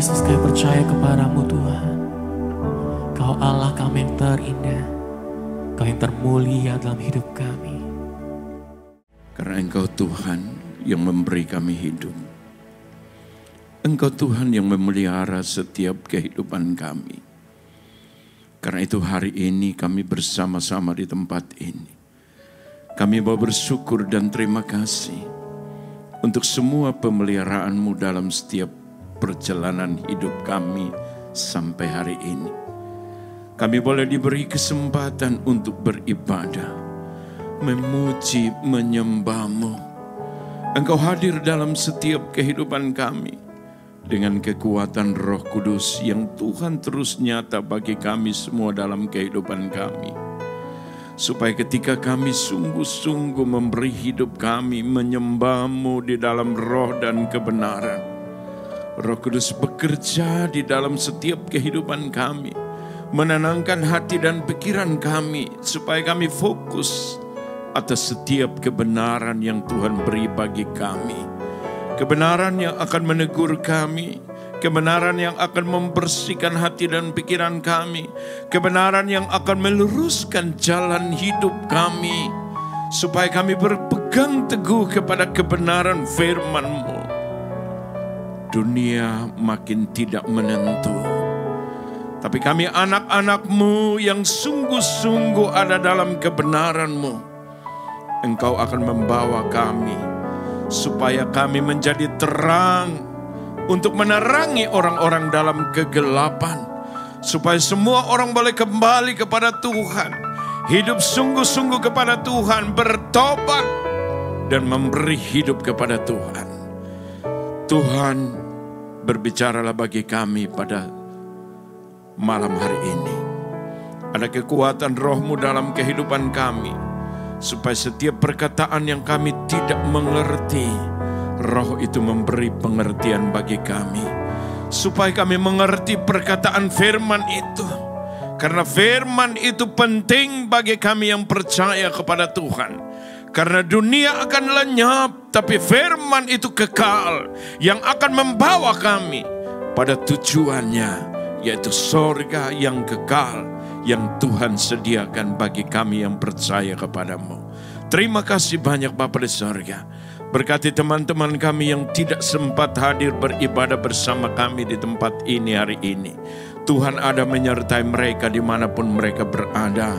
Yesus, kami percaya kepadamu Tuhan. Kau Allah kami yang terindah, Kau yang termulia dalam hidup kami. Karena Engkau Tuhan yang memberi kami hidup. Engkau Tuhan yang memelihara setiap kehidupan kami. Karena itu hari ini kami bersama-sama di tempat ini. Kami mau bersyukur dan terima kasih untuk semua pemeliharaan-Mu dalam setiap perjalanan hidup kami sampai hari ini. Kami boleh diberi kesempatan untuk beribadah, memuji, menyembah-Mu. Engkau hadir dalam setiap kehidupan kami dengan kekuatan Roh Kudus yang Tuhan terus nyata bagi kami semua dalam kehidupan kami. Supaya ketika kami sungguh-sungguh memberi hidup kami menyembah-Mu di dalam roh dan kebenaran, Roh Kudus bekerja di dalam setiap kehidupan kami, menenangkan hati dan pikiran kami, supaya kami fokus atas setiap kebenaran yang Tuhan beri bagi kami. Kebenaran yang akan menegur kami, kebenaran yang akan membersihkan hati dan pikiran kami, kebenaran yang akan meluruskan jalan hidup kami, supaya kami berpegang teguh kepada kebenaran firman-Mu. Dunia makin tidak menentu, tapi kami anak-anak-Mu yang sungguh-sungguh ada dalam kebenaran-Mu. Engkau akan membawa kami supaya kami menjadi terang untuk menerangi orang-orang dalam kegelapan, supaya semua orang boleh kembali kepada Tuhan, hidup sungguh-sungguh kepada Tuhan, bertobat dan memberi hidup kepada Tuhan. Tuhan, berbicaralah bagi kami pada malam hari ini. Ada kekuatan Roh-Mu dalam kehidupan kami, supaya setiap perkataan yang kami tidak mengerti, Roh itu memberi pengertian bagi kami. Supaya kami mengerti perkataan firman itu. Karena firman itu penting bagi kami yang percaya kepada Tuhan. Karena dunia akan lenyap, tapi firman itu kekal, yang akan membawa kami pada tujuannya, yaitu sorga yang kekal, yang Tuhan sediakan bagi kami yang percaya kepadamu. Terima kasih banyak Bapa di sorga. Berkati teman-teman kami yang tidak sempat hadir beribadah bersama kami di tempat ini hari ini. Tuhan ada menyertai mereka dimanapun mereka berada.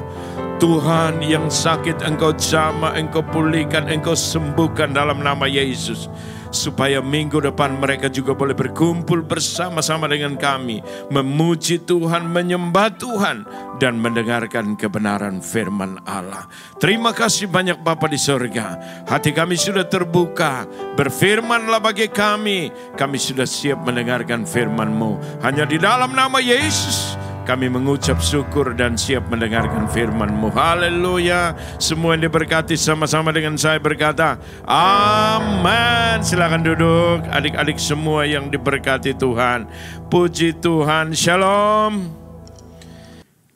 Tuhan, yang sakit Engkau jamah, Engkau pulihkan, Engkau sembuhkan dalam nama Yesus. Supaya minggu depan mereka juga boleh berkumpul bersama-sama dengan kami, memuji Tuhan, menyembah Tuhan, dan mendengarkan kebenaran firman Allah. Terima kasih banyak Bapa di sorga. Hati kami sudah terbuka, berfirmanlah bagi kami. Kami sudah siap mendengarkan firman-Mu. Hanya di dalam nama Yesus kami mengucap syukur dan siap mendengarkan firman-Mu. Haleluya. Semua yang diberkati sama-sama dengan saya berkata, amin. Silakan duduk. Adik-adik semua yang diberkati Tuhan. Puji Tuhan. Shalom.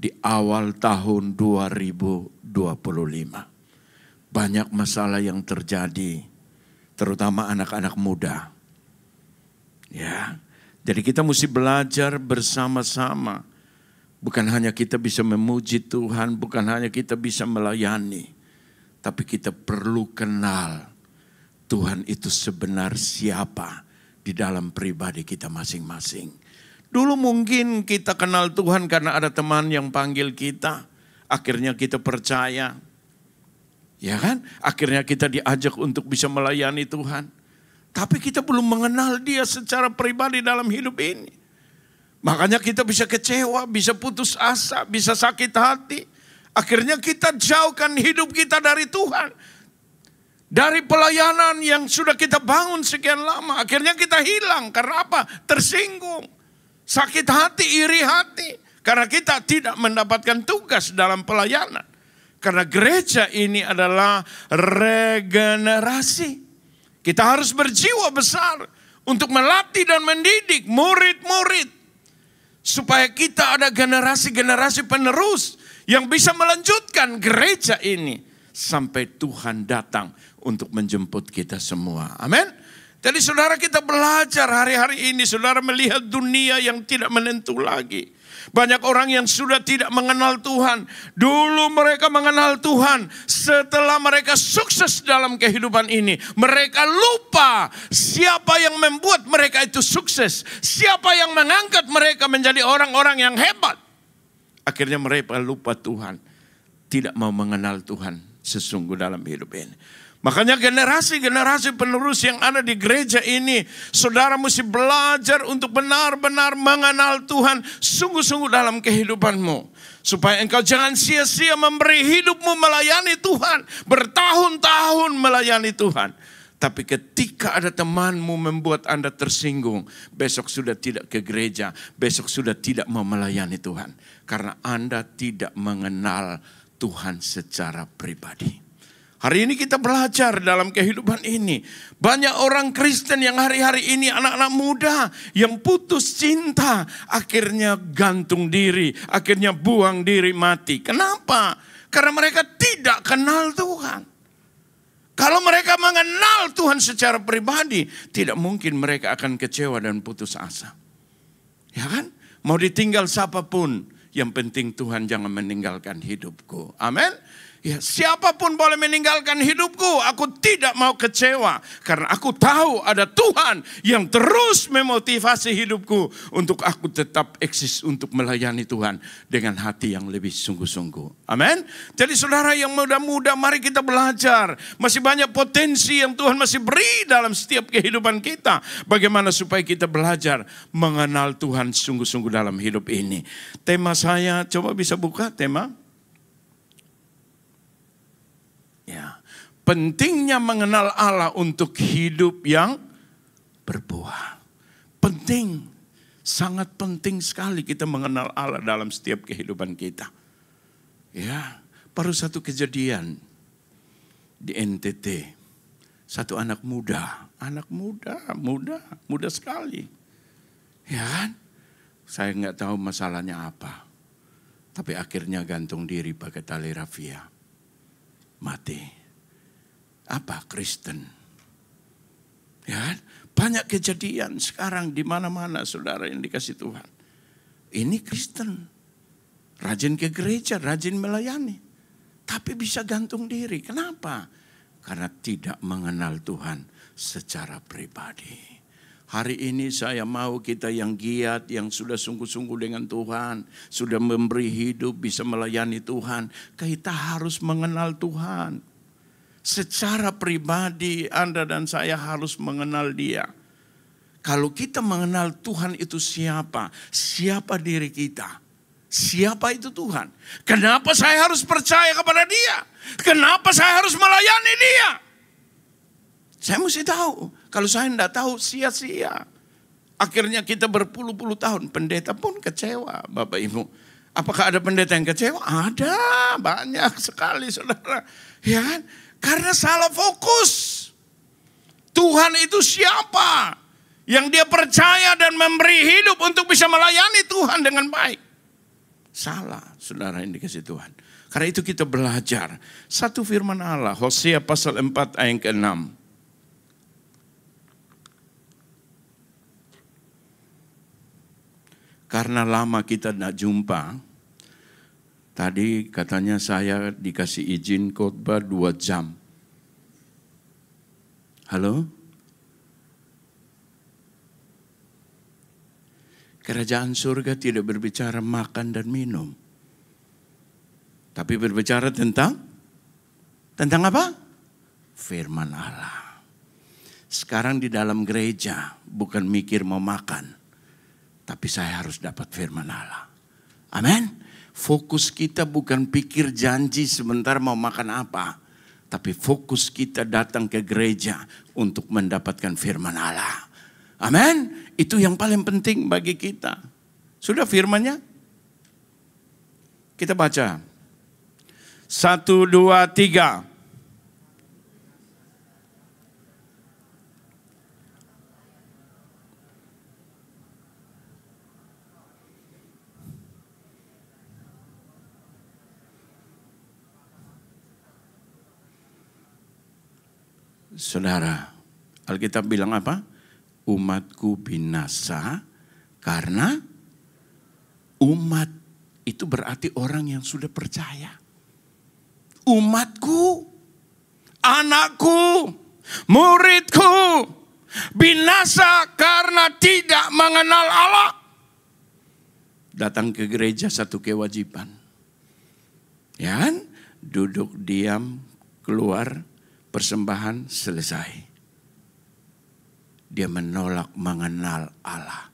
Di awal tahun 2025, banyak masalah yang terjadi, terutama anak-anak muda. Ya. Jadi kita mesti belajar bersama-sama. Bukan hanya kita bisa memuji Tuhan, bukan hanya kita bisa melayani, tapi kita perlu kenal Tuhan itu sebenar siapa di dalam pribadi kita masing-masing. Dulu mungkin kita kenal Tuhan karena ada teman yang panggil kita, akhirnya kita percaya. Ya kan? Akhirnya kita diajak untuk bisa melayani Tuhan. Tapi kita belum mengenal Dia secara pribadi dalam hidup ini. Makanya kita bisa kecewa, bisa putus asa, bisa sakit hati. Akhirnya kita jauhkan hidup kita dari Tuhan. Dari pelayanan yang sudah kita bangun sekian lama. Akhirnya kita hilang. Karena apa? Tersinggung. Sakit hati, iri hati. Karena kita tidak mendapatkan tugas dalam pelayanan. Karena gereja ini adalah regenerasi. Kita harus berjiwa besar untuk melatih dan mendidik murid-murid. Supaya kita ada generasi-generasi penerus yang bisa melanjutkan gereja ini sampai Tuhan datang untuk menjemput kita semua. Amin. Jadi saudara, kita belajar hari-hari ini, saudara melihat dunia yang tidak menentu lagi. Banyak orang yang sudah tidak mengenal Tuhan. Dulu mereka mengenal Tuhan. Setelah mereka sukses dalam kehidupan ini, mereka lupa siapa yang membuat mereka itu sukses. Siapa yang mengangkat mereka menjadi orang-orang yang hebat. Akhirnya mereka lupa Tuhan. Tidak mau mengenal Tuhan sesungguh dalam hidup ini. Makanya generasi-generasi penerus yang ada di gereja ini, saudara mesti belajar untuk benar-benar mengenal Tuhan sungguh-sungguh dalam kehidupanmu. Supaya engkau jangan sia-sia memberi hidupmu melayani Tuhan. Bertahun-tahun melayani Tuhan. Tapi ketika ada temanmu membuat Anda tersinggung, besok sudah tidak ke gereja, besok sudah tidak mau melayani Tuhan. Karena Anda tidak mengenal Tuhan secara pribadi. Hari ini kita belajar dalam kehidupan ini. Banyak orang Kristen yang hari-hari ini anak-anak muda yang putus cinta. Akhirnya gantung diri, akhirnya buang diri mati. Kenapa? Karena mereka tidak kenal Tuhan. Kalau mereka mengenal Tuhan secara pribadi, tidak mungkin mereka akan kecewa dan putus asa. Ya kan? Mau ditinggal siapapun, yang penting Tuhan jangan meninggalkan hidupku. Amin. Ya, siapapun boleh meninggalkan hidupku, aku tidak mau kecewa. Karena aku tahu ada Tuhan yang terus memotivasi hidupku untuk aku tetap eksis untuk melayani Tuhan dengan hati yang lebih sungguh-sungguh. Amin. Jadi saudara yang muda-muda, mari kita belajar. Masih banyak potensi yang Tuhan masih beri dalam setiap kehidupan kita. Bagaimana supaya kita belajar mengenal Tuhan sungguh-sungguh dalam hidup ini. Tema saya, coba bisa buka tema. Ya, pentingnya mengenal Allah untuk hidup yang berbuah. Penting, sangat penting sekali kita mengenal Allah dalam setiap kehidupan kita. Ya, baru satu kejadian di NTT. Satu anak muda sekali. Ya kan? Saya nggak tahu masalahnya apa. Tapi akhirnya gantung diri pakai tali rafia. Mati. Apa? Kristen. Ya, banyak kejadian sekarang di mana-mana saudara yang dikasih Tuhan. Ini Kristen. Rajin ke gereja, rajin melayani. Tapi bisa gantung diri. Kenapa? Karena tidak mengenal Tuhan secara pribadi. Hari ini saya mau kita yang giat, yang sudah sungguh-sungguh dengan Tuhan, sudah memberi hidup, bisa melayani Tuhan. Kita harus mengenal Tuhan. Secara pribadi Anda dan saya harus mengenal Dia. Kalau kita mengenal Tuhan itu siapa? Siapa diri kita? Siapa itu Tuhan? Kenapa saya harus percaya kepada Dia? Kenapa saya harus melayani Dia? Saya mesti tahu. Kalau saya tidak tahu, sia-sia. Akhirnya kita berpuluh-puluh tahun. Pendeta pun kecewa, Bapak Ibu. Apakah ada pendeta yang kecewa? Ada, banyak sekali saudara. Ya kan? Karena salah fokus. Tuhan itu siapa? Yang dia percaya dan memberi hidup untuk bisa melayani Tuhan dengan baik. Salah, saudara yang dikasih Tuhan. Karena itu kita belajar. Satu firman Allah, Hosea pasal 4 ayat ke-6. Karena lama kita tidak jumpa, tadi katanya saya dikasih izin khotbah 2 jam. Halo? Kerajaan surga tidak berbicara makan dan minum. Tapi berbicara tentang apa? Firman Allah. Sekarang di dalam gereja bukan mikir mau makan. Tapi saya harus dapat firman Allah. Amin. Fokus kita bukan pikir janji sebentar mau makan apa. Tapi fokus kita datang ke gereja untuk mendapatkan firman Allah. Amin. Itu yang paling penting bagi kita. Sudah firmannya? Kita baca. 1, 2, 3. Saudara, Alkitab bilang apa? Umatku binasa karena umat itu berarti orang yang sudah percaya. Umatku, anakku, muridku binasa karena tidak mengenal Allah. Datang ke gereja satu kewajiban. Ya kan? Duduk diam, keluar, persembahan selesai. Dia menolak mengenal Allah.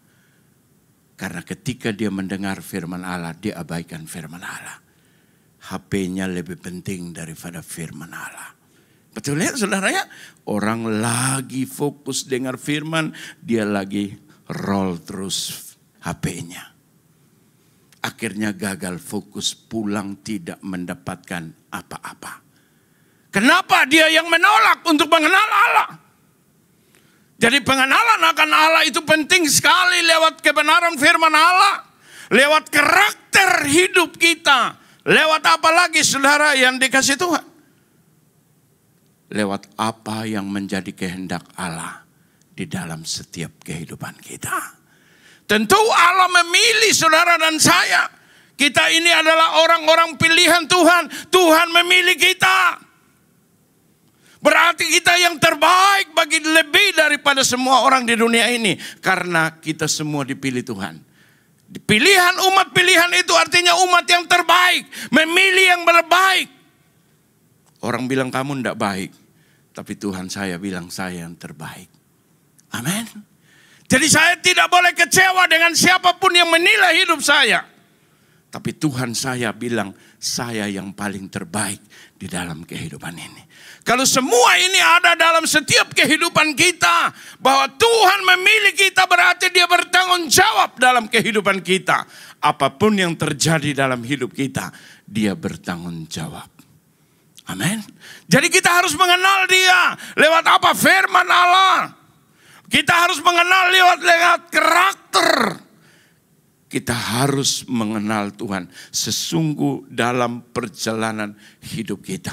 Karena ketika dia mendengar firman Allah, dia abaikan firman Allah. HP-nya lebih penting daripada firman Allah. Betul ya saudara ya? Orang lagi fokus dengar firman, dia lagi roll terus HP-nya. Akhirnya gagal fokus, pulang tidak mendapatkan apa-apa. Kenapa dia yang menolak untuk mengenal Allah? Jadi pengenalan akan Allah itu penting sekali lewat kebenaran firman Allah. Lewat karakter hidup kita. Lewat apa lagi saudara yang dikasih Tuhan? Lewat apa yang menjadi kehendak Allah di dalam setiap kehidupan kita. Tentu Allah memilih saudara dan saya. Kita ini adalah orang-orang pilihan Tuhan. Tuhan memilih kita. Berarti kita yang terbaik bagi lebih daripada semua orang di dunia ini. Karena kita semua dipilih Tuhan. Pilihan umat pilihan itu artinya umat yang terbaik. Memilih yang terbaik. Orang bilang kamu tidak baik. Tapi Tuhan saya bilang saya yang terbaik. Amin. Jadi saya tidak boleh kecewa dengan siapapun yang menilai hidup saya. Tapi Tuhan saya bilang saya yang paling terbaik di dalam kehidupan ini. Kalau semua ini ada dalam setiap kehidupan kita, bahwa Tuhan memilih kita berarti dia bertanggung jawab dalam kehidupan kita. Apapun yang terjadi dalam hidup kita, dia bertanggung jawab. Amin. Jadi kita harus mengenal dia. Lewat apa? Firman Allah. Kita harus mengenal lewat karakter. Kita harus mengenal Tuhan sesungguh dalam perjalanan hidup kita.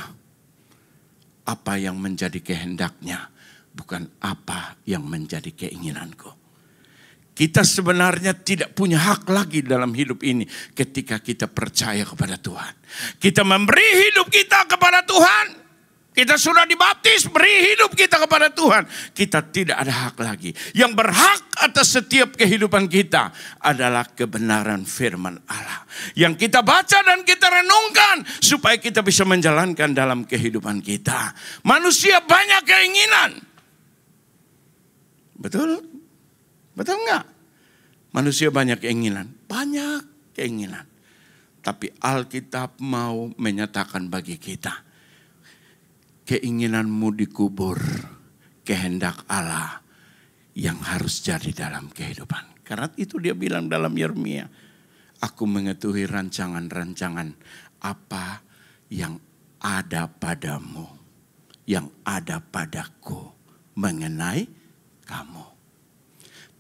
Apa yang menjadi kehendaknya, bukan apa yang menjadi keinginanku. Kita sebenarnya tidak punya hak lagi dalam hidup ini ketika kita percaya kepada Tuhan. Kita memberi hidup kita kepada Tuhan. Kita sudah dibaptis, beri hidup kita kepada Tuhan. Kita tidak ada hak lagi. Yang berhak atas setiap kehidupan kita adalah kebenaran firman Allah. Yang kita baca dan kita renungkan supaya kita bisa menjalankan dalam kehidupan kita. Manusia banyak keinginan. Betul? Betul enggak? Manusia banyak keinginan. Banyak keinginan. Tapi Alkitab mau menyatakan bagi kita. Keinginanmu dikubur, kehendak Allah yang harus jadi dalam kehidupan. Karena itu dia bilang dalam Yeremia, aku mengetahui rancangan-rancangan apa yang ada padamu, yang ada padaku mengenai kamu.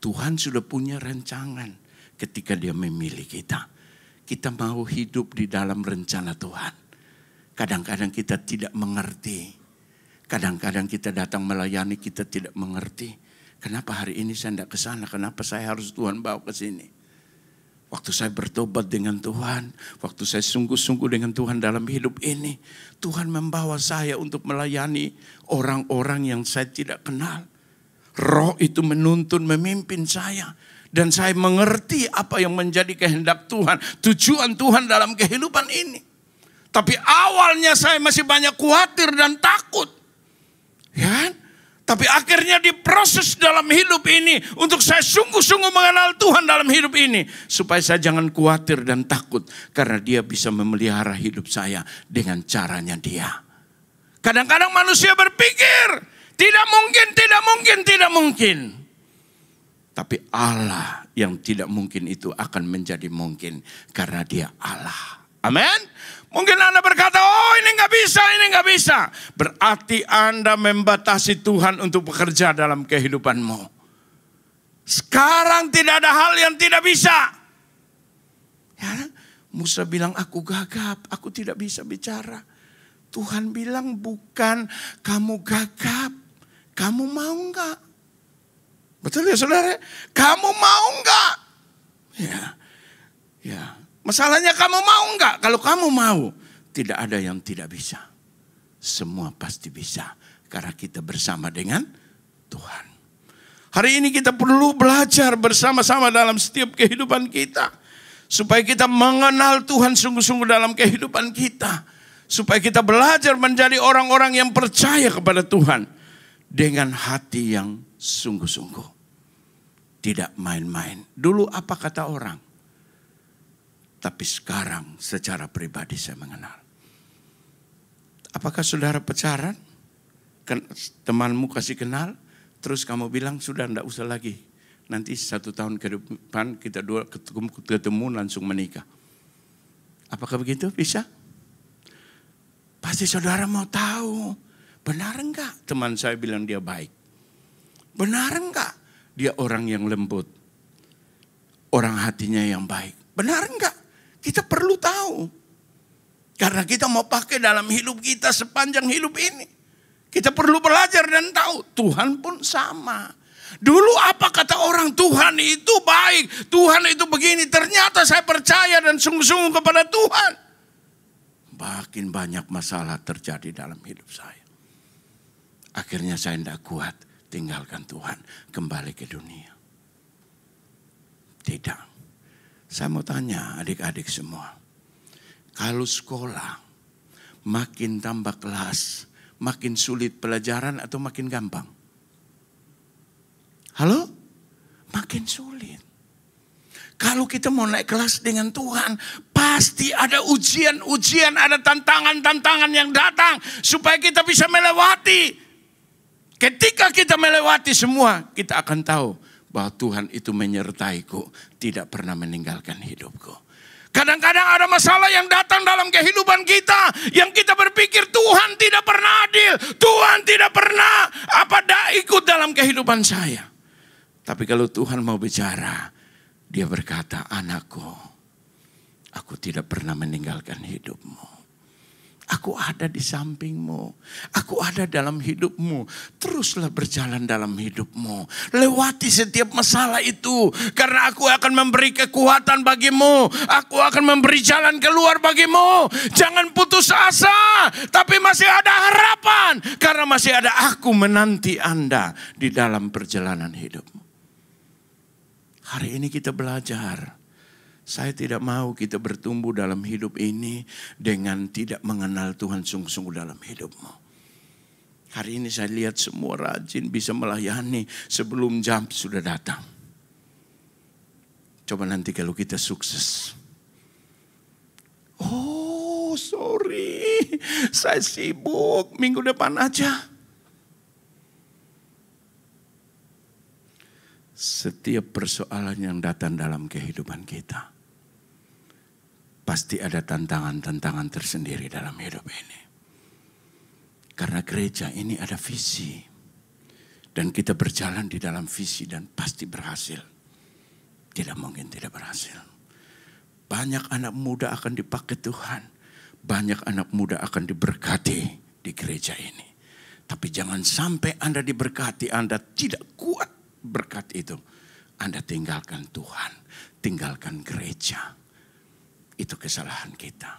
Tuhan sudah punya rancangan ketika dia memilih kita. Kita mau hidup di dalam rencana Tuhan. Kadang-kadang kita tidak mengerti. Kadang-kadang kita datang melayani, kita tidak mengerti. Kenapa hari ini saya tidak ke sana? Kenapa saya harus Tuhan bawa ke sini? Waktu saya bertobat dengan Tuhan, waktu saya sungguh-sungguh dengan Tuhan dalam hidup ini, Tuhan membawa saya untuk melayani orang-orang yang saya tidak kenal. Roh itu menuntun, memimpin saya. Dan saya mengerti apa yang menjadi kehendak Tuhan, tujuan Tuhan dalam kehidupan ini. Tapi awalnya saya masih banyak khawatir dan takut. Ya, tapi akhirnya diproses dalam hidup ini untuk saya sungguh-sungguh mengenal Tuhan dalam hidup ini. Supaya saya jangan khawatir dan takut. Karena dia bisa memelihara hidup saya dengan caranya dia. Kadang-kadang manusia berpikir, tidak mungkin, tidak mungkin, tidak mungkin. Tapi Allah yang tidak mungkin itu akan menjadi mungkin. Karena dia Allah. Amin. Mungkin Anda berkata, oh ini nggak bisa, ini nggak bisa. Berarti Anda membatasi Tuhan untuk bekerja dalam kehidupanmu. Sekarang tidak ada hal yang tidak bisa. Ya, Musa bilang aku gagap, aku tidak bisa bicara. Tuhan bilang bukan kamu gagap, Kamu mau enggak? Betul ya saudara? Kamu mau enggak? Ya. Masalahnya kamu mau enggak? Kalau kamu mau, tidak ada yang tidak bisa. Semua pasti bisa. Karena kita bersama dengan Tuhan. Hari ini kita perlu belajar bersama-sama dalam setiap kehidupan kita. Supaya kita mengenal Tuhan sungguh-sungguh dalam kehidupan kita. Supaya kita belajar menjadi orang-orang yang percaya kepada Tuhan. Dengan hati yang sungguh-sungguh. Tidak main-main. Dulu apa kata orang? Tapi sekarang secara pribadi saya mengenal. Apakah saudara pacaran? Temanmu kasih kenal? Terus kamu bilang sudah enggak usah lagi. Nanti 1 tahun ke depan kita dua ketemu langsung menikah. Apakah begitu? Bisa? Pasti saudara mau tahu. Benar enggak teman saya bilang dia baik? Benar enggak dia orang yang lembut? Orang hatinya yang baik. Benar enggak? Kita perlu tahu. Karena kita mau pakai dalam hidup kita sepanjang hidup ini. Kita perlu belajar dan tahu. Tuhan pun sama. Dulu apa kata orang? Tuhan itu baik. Tuhan itu begini. Ternyata saya percaya dan sungguh-sungguh kepada Tuhan. Makin banyak masalah terjadi dalam hidup saya. Akhirnya saya tidak kuat. Tinggalkan Tuhan. Kembali ke dunia. Tidak. Saya mau tanya adik-adik semua. Kalau sekolah makin tambah kelas. Makin sulit pelajaran atau makin gampang? Halo? Makin sulit. Kalau kita mau naik kelas dengan Tuhan, pasti ada ujian-ujian, ada tantangan-tantangan yang datang supaya kita bisa melewati. Ketika kita melewati semua, kita akan tahu bahwa Tuhan itu menyertaiku, tidak pernah meninggalkan hidupku. Kadang-kadang ada masalah yang datang dalam kehidupan kita. Yang kita berpikir Tuhan tidak pernah adil. Tuhan tidak pernah ikut dalam kehidupan saya. Tapi kalau Tuhan mau bicara. Dia berkata, anakku. Aku tidak pernah meninggalkan hidupmu. Aku ada di sampingmu. Aku ada dalam hidupmu. Teruslah berjalan dalam hidupmu. Lewati setiap masalah itu. Karena aku akan memberi kekuatan bagimu. Aku akan memberi jalan keluar bagimu. Jangan putus asa. Tapi masih ada harapan. Karena masih ada aku menanti Anda di dalam perjalanan hidupmu. Hari ini kita belajar. Saya tidak mau kita bertumbuh dalam hidup ini dengan tidak mengenal Tuhan sungguh-sungguh dalam hidupmu. Hari ini saya lihat semua rajin bisa melayani sebelum jam sudah datang. Coba nanti kalau kita sukses. Oh sorry, saya sibuk minggu depan aja. Setiap persoalan yang datang dalam kehidupan kita. Pasti ada tantangan-tantangan tersendiri dalam hidup ini. Karena gereja ini ada visi. Dan kita berjalan di dalam visi dan pasti berhasil. Tidak mungkin tidak berhasil. Banyak anak muda akan dipakai Tuhan. Banyak anak muda akan diberkati di gereja ini. Tapi jangan sampai Anda diberkati, Anda tidak kuat berkat itu. Anda tinggalkan Tuhan, tinggalkan gereja. Itu kesalahan kita.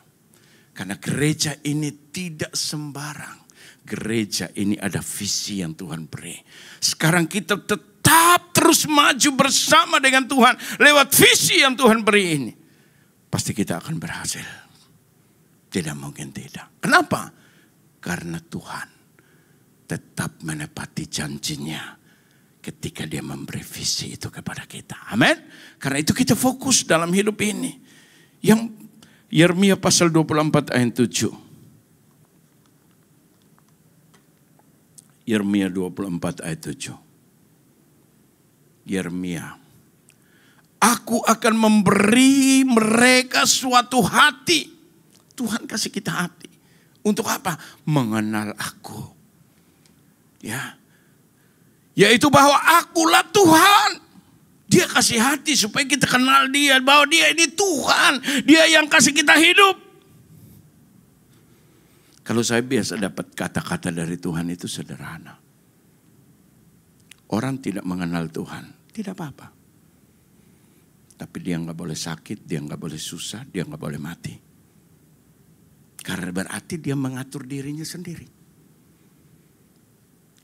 Karena gereja ini tidak sembarang. Gereja ini ada visi yang Tuhan beri. Sekarang kita tetap terus maju bersama dengan Tuhan. Lewat visi yang Tuhan beri ini. Pasti kita akan berhasil. Tidak mungkin tidak. Kenapa? Karena Tuhan tetap menepati janjinya. Ketika dia memberi visi itu kepada kita. Amin. Karena itu kita fokus dalam hidup ini. Yang Yeremia pasal 24 ayat 7. Yeremia 24 ayat 7. Yeremia. Aku akan memberi mereka suatu hati. Tuhan kasih kita hati. Untuk apa? Mengenal aku. Ya. Yaitu bahwa akulah Tuhan. Dia kasih hati supaya kita kenal dia. Bahwa dia ini Tuhan. Dia yang kasih kita hidup. Kalau saya biasa dapat kata-kata dari Tuhan itu sederhana. Orang tidak mengenal Tuhan, tidak apa-apa. Tapi dia nggak boleh sakit, dia nggak boleh susah, dia nggak boleh mati. Karena berarti dia mengatur dirinya sendiri.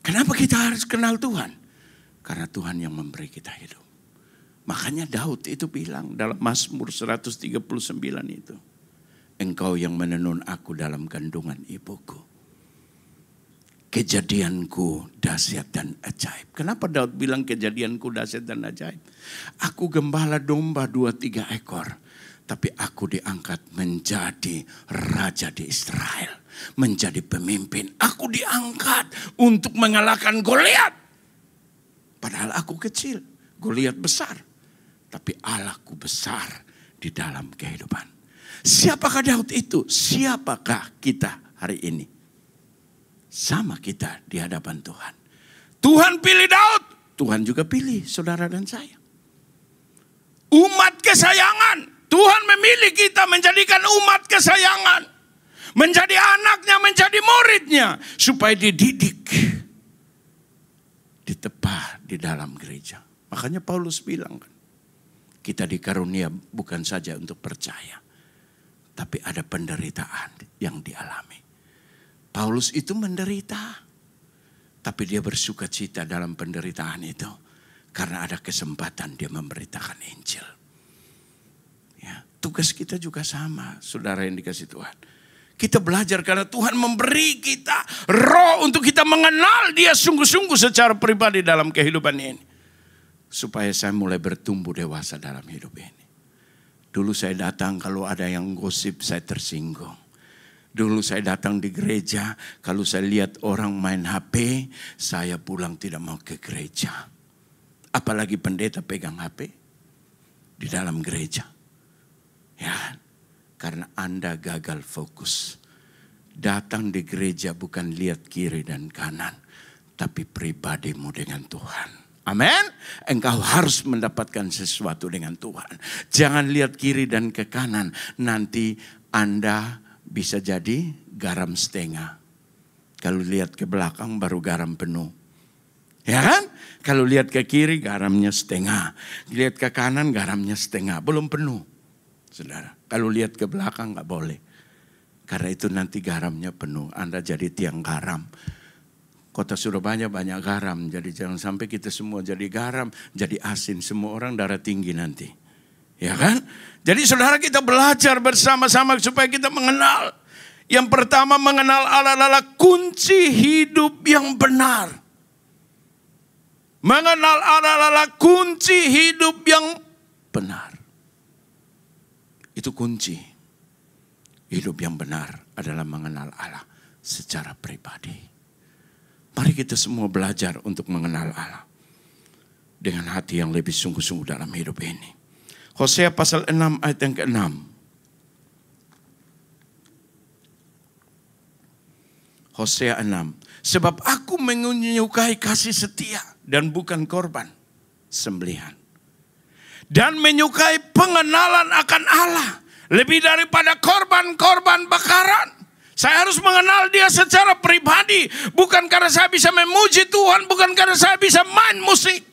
Kenapa kita harus kenal Tuhan? Karena Tuhan yang memberi kita hidup. Makanya Daud itu bilang dalam Mazmur 139 itu. Engkau yang menenun aku dalam kandungan ibuku. Kejadianku dahsyat dan ajaib. Kenapa Daud bilang kejadianku dahsyat dan ajaib? Aku gembala domba 2-3 ekor. Tapi aku diangkat menjadi raja di Israel. Menjadi pemimpin. Aku diangkat untuk mengalahkan Goliat. Padahal aku kecil. Goliat besar. Tapi Allahku besar di dalam kehidupan. Siapakah Daud itu? Siapakah kita hari ini? Sama kita di hadapan Tuhan. Tuhan pilih Daud. Tuhan juga pilih saudara dan saya. Umat kesayangan. Tuhan memilih kita menjadikan umat kesayangan. Menjadi anaknya, menjadi muridnya. Supaya dididik. Ditepah di dalam gereja. Makanya Paulus bilang kan. Kita dikarunia bukan saja untuk percaya. Tapi ada penderitaan yang dialami. Paulus itu menderita. Tapi dia bersuka cita dalam penderitaan itu. Karena ada kesempatan dia memberitakan Injil. Ya, tugas kita juga sama, saudara yang dikasih Tuhan. Kita belajar karena Tuhan memberi kita roh untuk kita mengenal dia sungguh-sungguh secara pribadi dalam kehidupan ini. Supaya saya mulai bertumbuh dewasa dalam hidup ini. Dulu saya datang kalau ada yang gosip saya tersinggung. Dulu saya datang di gereja, kalau saya lihat orang main HP, saya pulang tidak mau ke gereja. Apalagi pendeta pegang HP di dalam gereja. Ya, karena Anda gagal fokus. Datang di gereja bukan lihat kiri dan kanan, tapi pribadimu dengan Tuhan. Amin. Engkau harus mendapatkan sesuatu dengan Tuhan. Jangan lihat kiri dan ke kanan. Nanti Anda bisa jadi garam setengah. Kalau lihat ke belakang baru garam penuh. Ya kan? Kalau lihat ke kiri garamnya setengah. Lihat ke kanan garamnya setengah. Belum penuh. Saudara. Kalau lihat ke belakang gak boleh. Karena itu nanti garamnya penuh. Anda jadi tiang garam. Kota Surabaya banyak garam. Jadi jangan sampai kita semua jadi garam. Jadi asin. Semua orang darah tinggi nanti. Ya kan? Jadi saudara kita belajar bersama-sama supaya kita mengenal. Yang pertama mengenal Allah adalah kunci hidup yang benar. Mengenal Allah adalah kunci hidup yang benar. Itu kunci. Hidup yang benar adalah mengenal Allah secara pribadi. Mari kita semua belajar untuk mengenal Allah. Dengan hati yang lebih sungguh-sungguh dalam hidup ini. Hosea pasal 6 ayat yang ke-6. Hosea 6. Sebab aku menyukai kasih setia dan bukan korban sembelihan. Dan menyukai pengenalan akan Allah lebih daripada korban-korban bakaran. Saya harus mengenal dia secara pribadi. Bukan karena saya bisa memuji Tuhan. Bukan karena saya bisa main musik.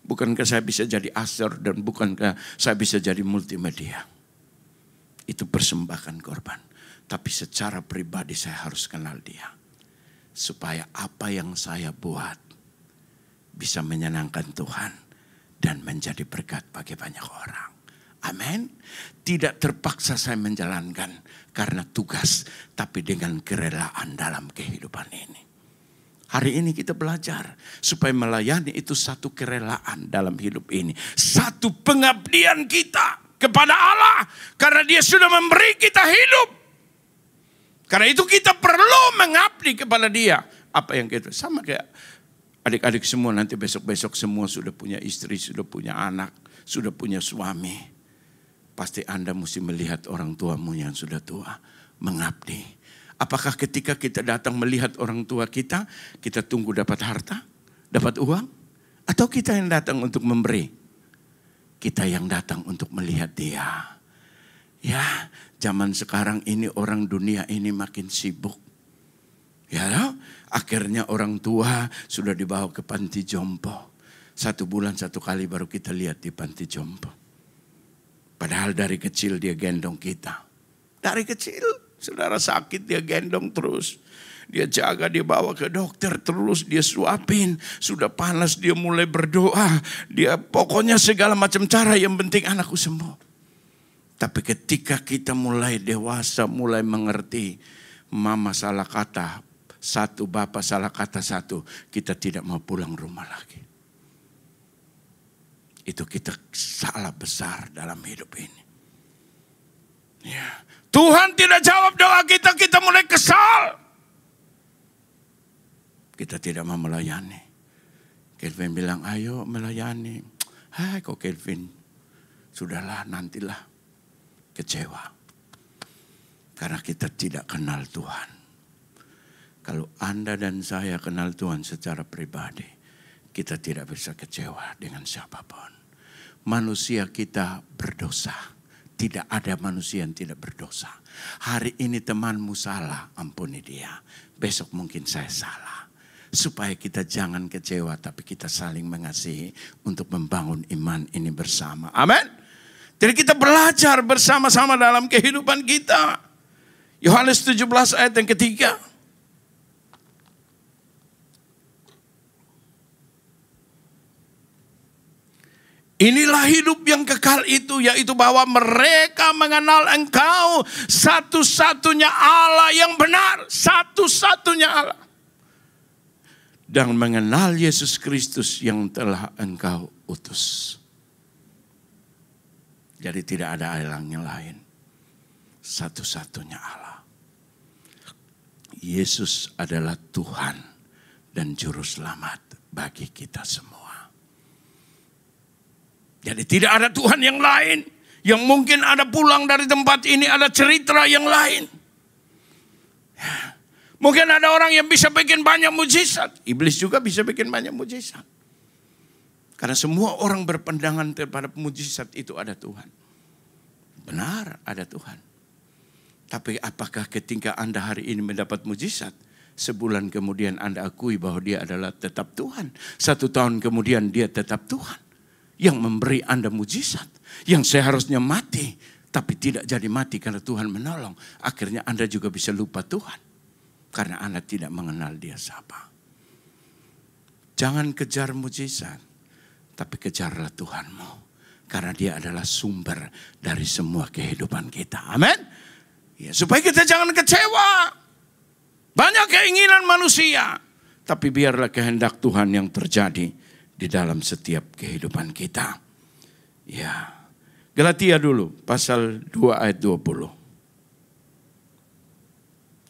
Bukankah saya bisa jadi asor dan bukankah saya bisa jadi multimedia. Itu persembahkan korban. Tapi secara pribadi saya harus kenal dia. Supaya apa yang saya buat bisa menyenangkan Tuhan. Dan menjadi berkat bagi banyak orang. Amin. Tidak terpaksa saya menjalankan karena tugas. Tapi dengan kerelaan dalam kehidupan ini. Hari ini kita belajar supaya melayani itu satu kerelaan dalam hidup ini. Satu pengabdian kita kepada Allah. Karena dia sudah memberi kita hidup. Karena itu kita perlu mengabdi kepada dia. Apa yang kita sama kayak adik-adik semua nanti besok-besok semua sudah punya istri, sudah punya anak, sudah punya suami. Pasti Anda mesti melihat orang tuamu yang sudah tua mengabdi. Apakah ketika kita datang melihat orang tua kita tunggu dapat harta, dapat uang? Atau kita yang datang untuk memberi? Kita yang datang untuk melihat dia. Ya, zaman sekarang ini orang dunia ini makin sibuk. Ya, akhirnya orang tua sudah dibawa ke panti jompo. 1 bulan 1 kali baru kita lihat di panti jompo. Padahal dari kecil dia gendong kita. Dari kecil, saudara sakit dia gendong terus. Dia jaga, dia bawa ke dokter terus, dia suapin. Sudah panas dia mulai berdoa. Dia pokoknya segala macam cara, yang penting anakku sembuh. Tapi ketika kita mulai dewasa, mulai mengerti, mama salah kata 1, bapak salah kata 1, kita tidak mau pulang rumah lagi. Itu kita salah besar dalam hidup ini. Ya. Tuhan tidak jawab doa kita, kita mulai kesal. Kita tidak mau melayani. Kelvin bilang, ayo melayani. Hai kok Kelvin, sudahlah nantilah. Kecewa. Karena kita tidak kenal Tuhan. Kalau Anda dan saya kenal Tuhan secara pribadi, kita tidak bisa kecewa dengan siapapun. Manusia kita berdosa. Tidak ada manusia yang tidak berdosa. Hari ini temanmu salah, ampuni dia. Besok mungkin saya salah. Supaya kita jangan kecewa, tapi kita saling mengasihi untuk membangun iman ini bersama. Amin. Jadi kita belajar bersama-sama dalam kehidupan kita. Yohanes 17 ayat yang ketiga. Inilah hidup yang kekal itu, yaitu bahwa mereka mengenal Engkau satu-satunya Allah yang benar. Satu-satunya Allah. Dan mengenal Yesus Kristus yang telah Engkau utus. Jadi tidak ada Allah yang lain. Satu-satunya Allah. Yesus adalah Tuhan dan Juru Selamat bagi kita semua. Jadi tidak ada Tuhan yang lain. Yang mungkin ada pulang dari tempat ini, ada cerita yang lain. Mungkin ada orang yang bisa bikin banyak mujizat. Iblis juga bisa bikin banyak mujizat. Karena semua orang berpandangan terhadap mujizat itu ada Tuhan. Benar, ada Tuhan. Tapi apakah ketika Anda hari ini mendapat mujizat, sebulan kemudian Anda akui bahwa dia adalah tetap Tuhan. 1 tahun kemudian dia tetap Tuhan. Yang memberi Anda mujizat. Yang seharusnya mati, tapi tidak jadi mati karena Tuhan menolong. Akhirnya Anda juga bisa lupa Tuhan. Karena Anda tidak mengenal dia siapa. Jangan kejar mujizat. Tapi kejarlah Tuhanmu. Karena dia adalah sumber dari semua kehidupan kita. Amin. Ya, supaya kita jangan kecewa. Banyak keinginan manusia. Tapi biarlah kehendak Tuhan yang terjadi di dalam setiap kehidupan kita. Ya. Galatia dulu pasal 2 ayat 20.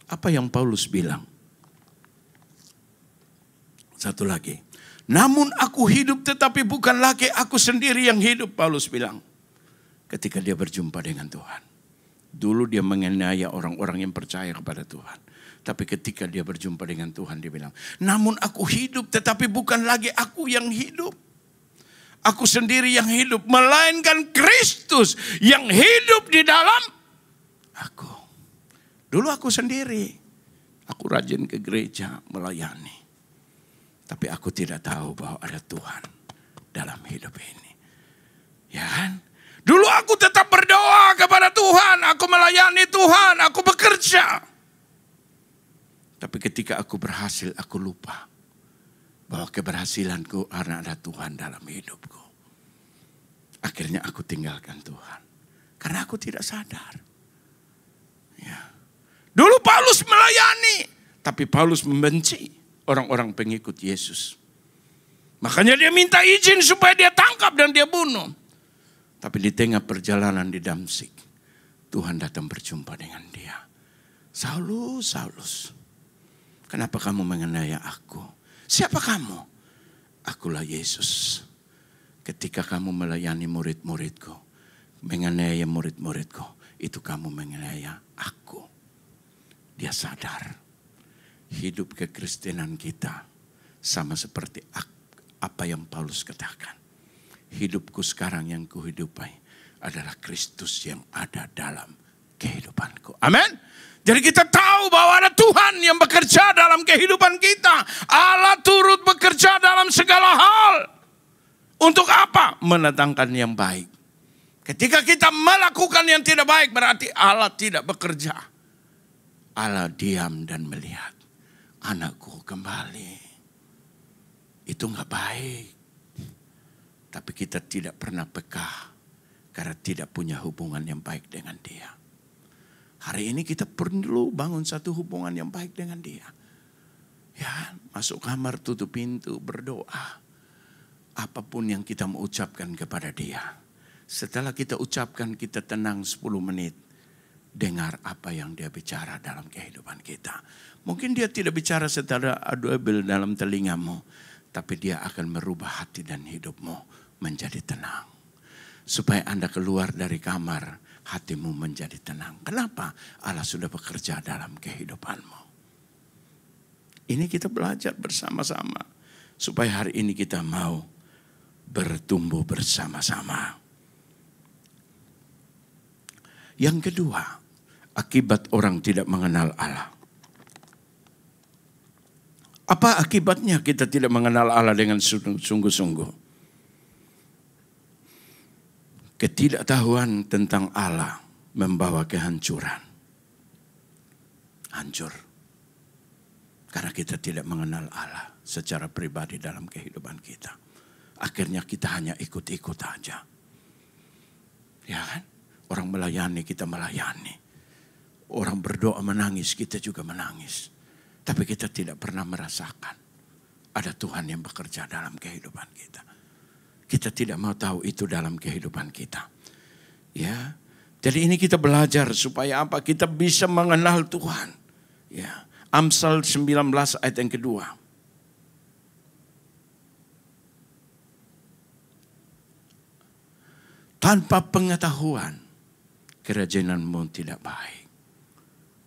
Apa yang Paulus bilang? Satu lagi. Namun aku hidup tetapi bukan lagi aku sendiri yang hidup, Paulus bilang. Ketika dia berjumpa dengan Tuhan. Dulu dia menganiaya orang-orang yang percaya kepada Tuhan. Tapi ketika dia berjumpa dengan Tuhan dia bilang. Namun aku hidup tetapi bukan lagi aku yang hidup. Aku sendiri yang hidup. Melainkan Kristus yang hidup di dalam aku. Dulu aku sendiri. Aku rajin ke gereja melayani. Tapi aku tidak tahu bahwa ada Tuhan dalam hidup ini. Ya kan? Dulu aku tetap berdoa kepada Tuhan. Aku melayani Tuhan. Aku bekerja. Tapi ketika aku berhasil, aku lupa. Bahwa keberhasilanku karena ada Tuhan dalam hidupku. Akhirnya aku tinggalkan Tuhan. Karena aku tidak sadar. Ya. Dulu Paulus melayani. Tapi Paulus membenci orang-orang pengikut Yesus. Makanya dia minta izin supaya dia tangkap dan dia bunuh. Tapi di tengah perjalanan di Damsyik, Tuhan datang berjumpa dengan dia. Saulus, Saulus, kenapa kamu menganiaya aku? Siapa kamu? Akulah Yesus. Ketika kamu melayani murid-muridku, menganiaya murid-muridku, itu kamu menganiaya aku. Dia sadar. Hidup kekristenan kita sama seperti apa yang Paulus katakan. Hidupku sekarang yang kuhidupi adalah Kristus yang ada dalam kehidupanku. Amin. Jadi kita tahu bahwa ada Tuhan yang bekerja dalam kehidupan kita. Allah turut bekerja dalam segala hal. Untuk apa? Mendatangkan yang baik. Ketika kita melakukan yang tidak baik, berarti Allah tidak bekerja. Allah diam dan melihat. Anakku kembali. Itu gak baik. Tapi kita tidak pernah peka. Karena tidak punya hubungan yang baik dengan dia. Hari ini kita perlu bangun satu hubungan yang baik dengan dia. Ya, masuk kamar, tutup pintu, berdoa. Apapun yang kita mau ucapkan kepada dia. Setelah kita ucapkan, kita tenang 10 menit. Dengar apa yang dia bicara dalam kehidupan kita. Mungkin dia tidak bicara secara audible dalam telingamu. Tapi dia akan merubah hati dan hidupmu menjadi tenang. Supaya Anda keluar dari kamar, hatimu menjadi tenang. Kenapa? Allah sudah bekerja dalam kehidupanmu. Ini kita belajar bersama-sama. Supaya hari ini kita mau bertumbuh bersama-sama. Yang kedua, akibat orang tidak mengenal Allah. Apa akibatnya kita tidak mengenal Allah dengan sungguh-sungguh? Ketidaktahuan tentang Allah membawa kehancuran. Hancur. Karena kita tidak mengenal Allah secara pribadi dalam kehidupan kita. Akhirnya kita hanya ikut-ikut aja. Ya kan? Orang melayani, kita melayani. Orang berdoa menangis, kita juga menangis. Tapi kita tidak pernah merasakan ada Tuhan yang bekerja dalam kehidupan kita. Kita tidak mau tahu itu dalam kehidupan kita. Ya. Jadi ini kita belajar supaya apa? Kita bisa mengenal Tuhan. Ya. Amsal 19 ayat yang kedua. Tanpa pengetahuan, kerajananmu tidak baik.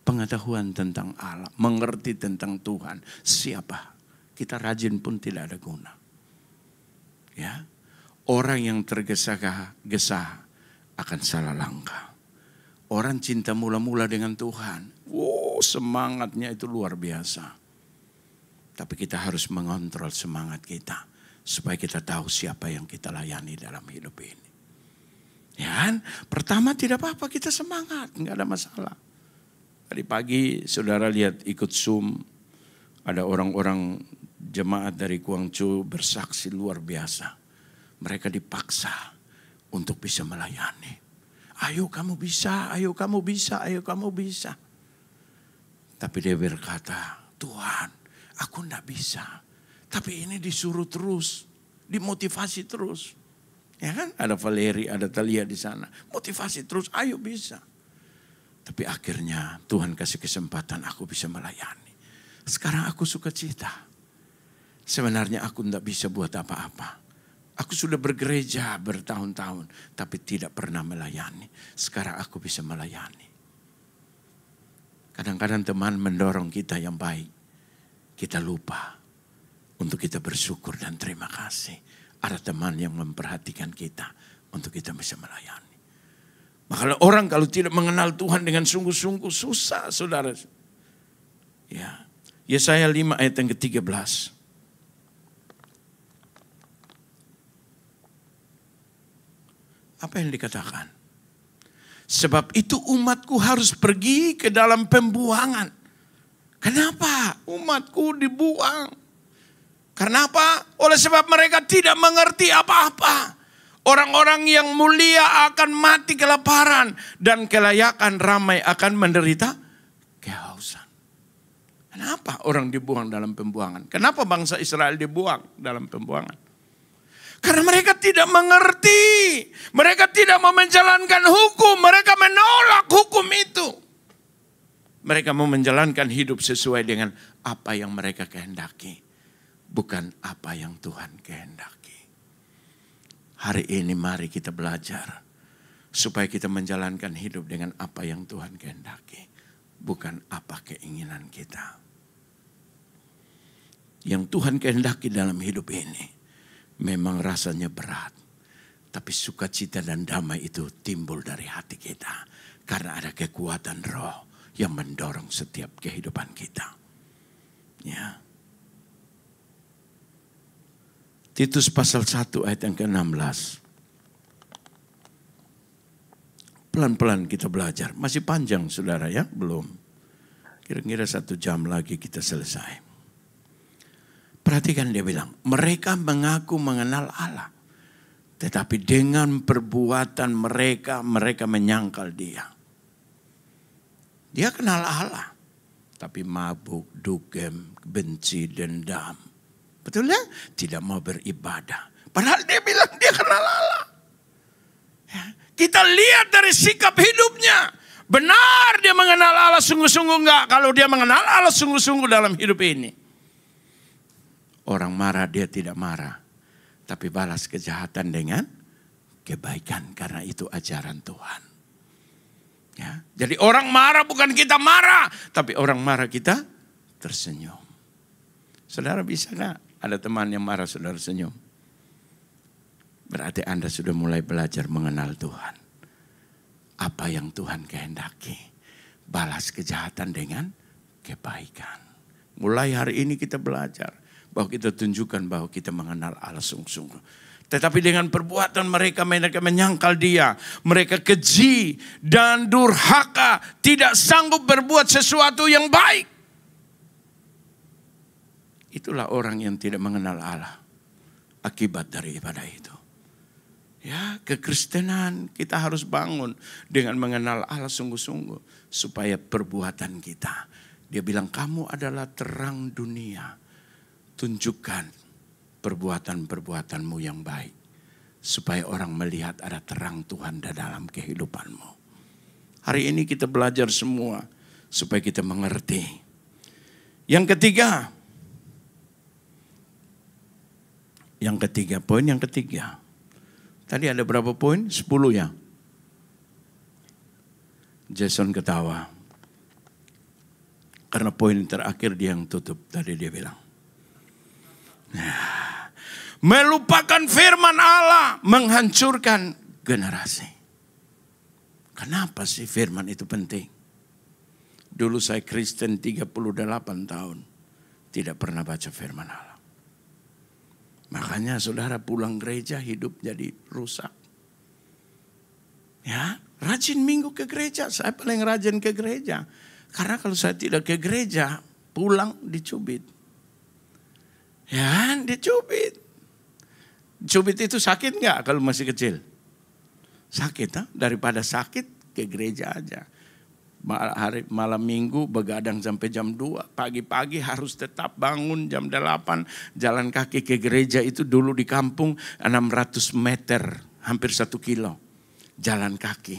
Pengetahuan tentang Allah, mengerti tentang Tuhan. Siapa? Kita rajin pun tidak ada guna. Ya. Orang yang tergesa-gesa akan salah langkah. Orang cinta mula-mula dengan Tuhan. Wow, semangatnya itu luar biasa. Tapi kita harus mengontrol semangat kita. Supaya kita tahu siapa yang kita layani dalam hidup ini. Ya kan? Pertama tidak apa-apa, kita semangat. Enggak ada masalah. Tadi pagi saudara lihat ikut Zoom. Ada orang-orang jemaat dari Guangzhou bersaksi luar biasa. Mereka dipaksa untuk bisa melayani. Ayo kamu bisa, ayo kamu bisa, ayo kamu bisa. Tapi dia berkata, Tuhan aku enggak bisa. Tapi ini disuruh terus, dimotivasi terus. Ya kan? Ada Valeri, ada Talia di sana. Motivasi terus, ayo bisa. Tapi akhirnya Tuhan kasih kesempatan aku bisa melayani. Sekarang aku suka cita. Sebenarnya aku enggak bisa buat apa-apa. Aku sudah bergereja bertahun-tahun, tapi tidak pernah melayani. Sekarang aku bisa melayani. Kadang-kadang teman mendorong kita yang baik. Kita lupa untuk kita bersyukur dan terima kasih. Ada teman yang memperhatikan kita untuk kita bisa melayani. Maka orang kalau tidak mengenal Tuhan dengan sungguh-sungguh susah, saudara. Ya, Yesaya 5 ayat yang ke-13. Apa yang dikatakan? Sebab itu umatku harus pergi ke dalam pembuangan. Kenapa umatku dibuang? Karena apa? Oleh sebab mereka tidak mengerti apa-apa. Orang-orang yang mulia akan mati kelaparan. Dan kelayakan ramai akan menderita kehausan. Kenapa orang dibuang dalam pembuangan? Kenapa bangsa Israel dibuang dalam pembuangan? Karena mereka tidak mengerti. Mereka tidak mau menjalankan hukum. Mereka menolak hukum itu. Mereka mau menjalankan hidup sesuai dengan apa yang mereka kehendaki. Bukan apa yang Tuhan kehendaki. Hari ini mari kita belajar. Supaya kita menjalankan hidup dengan apa yang Tuhan kehendaki. Bukan apa keinginan kita. Yang Tuhan kehendaki dalam hidup ini. Memang rasanya berat. Tapi sukacita dan damai itu timbul dari hati kita. Karena ada kekuatan roh yang mendorong setiap kehidupan kita. Ya. Titus pasal 1 ayat yang ke-16. Pelan-pelan kita belajar. Masih panjang saudara ya, belum. Kira-kira 1 jam lagi kita selesai. Perhatikan dia bilang, mereka mengaku mengenal Allah. Tetapi dengan perbuatan mereka menyangkal dia. Dia kenal Allah. Tapi mabuk, dugem, benci, dendam. Betul ya? Tidak mau beribadah. Padahal dia bilang dia kenal Allah. Ya. Kita lihat dari sikap hidupnya. Benar dia mengenal Allah sungguh-sungguh enggak? Kalau dia mengenal Allah sungguh-sungguh dalam hidup ini. Orang marah dia tidak marah. Tapi balas kejahatan dengan kebaikan. Karena itu ajaran Tuhan. Ya. Jadi orang marah bukan kita marah. Tapi orang marah kita tersenyum. Saudara bisa gak ada teman yang marah saudara senyum? Berarti Anda sudah mulai belajar mengenal Tuhan. Apa yang Tuhan kehendaki. Balas kejahatan dengan kebaikan. Mulai hari ini kita belajar. Bahwa kita tunjukkan bahwa kita mengenal Allah sungguh-sungguh. Tetapi dengan perbuatan mereka menyangkal dia. Mereka keji dan durhaka. Tidak sanggup berbuat sesuatu yang baik. Itulah orang yang tidak mengenal Allah. Akibat daripada itu. Ya, kekristenan kita harus bangun dengan mengenal Allah sungguh-sungguh. Supaya perbuatan kita. Dia bilang kamu adalah terang dunia. Tunjukkan perbuatan-perbuatanmu yang baik. Supaya orang melihat ada terang Tuhan dalam kehidupanmu. Hari ini kita belajar semua. Supaya kita mengerti. Yang ketiga. Poin yang ketiga. Tadi ada berapa poin? 10 ya. Jason ketawa. Karena poin terakhir dia yang tutup. Tadi dia bilang. Nah, melupakan firman Allah. Menghancurkan generasi. Kenapa sih firman itu penting? Dulu saya Kristen 38 tahun. Tidak pernah baca firman Allah. Makanya saudara pulang gereja hidup jadi rusak. Ya, rajin minggu ke gereja. Saya paling rajin ke gereja. Karena kalau saya tidak ke gereja, pulang dicubit. Ya, dicubit. Cubit itu sakit nggak kalau masih kecil? Sakit, ha? Daripada sakit ke gereja aja. Malam minggu begadang sampai jam 2. Pagi-pagi harus tetap bangun jam 8. Jalan kaki ke gereja itu dulu di kampung 600 meter. Hampir 1 kilo. Jalan kaki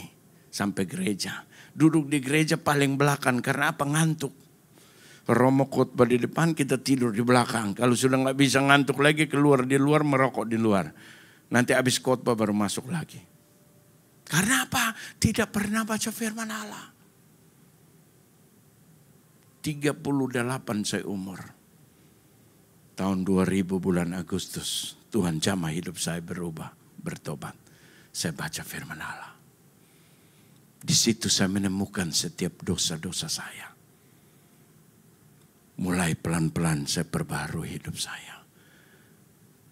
sampai gereja. Duduk di gereja paling belakang karena apa? Ngantuk. Romo khotbah di depan, kita tidur di belakang. Kalau sudah gak bisa ngantuk lagi keluar di luar, merokok di luar. Nanti habis khotbah baru masuk lagi. Karena apa? Tidak pernah baca firman Allah. 38 saya umur. Tahun 2000 bulan Agustus. Tuhan jamah hidup saya berubah. Bertobat. Saya baca firman Allah. Di situ saya menemukan setiap dosa-dosa saya. Mulai pelan-pelan saya perbarui hidup saya.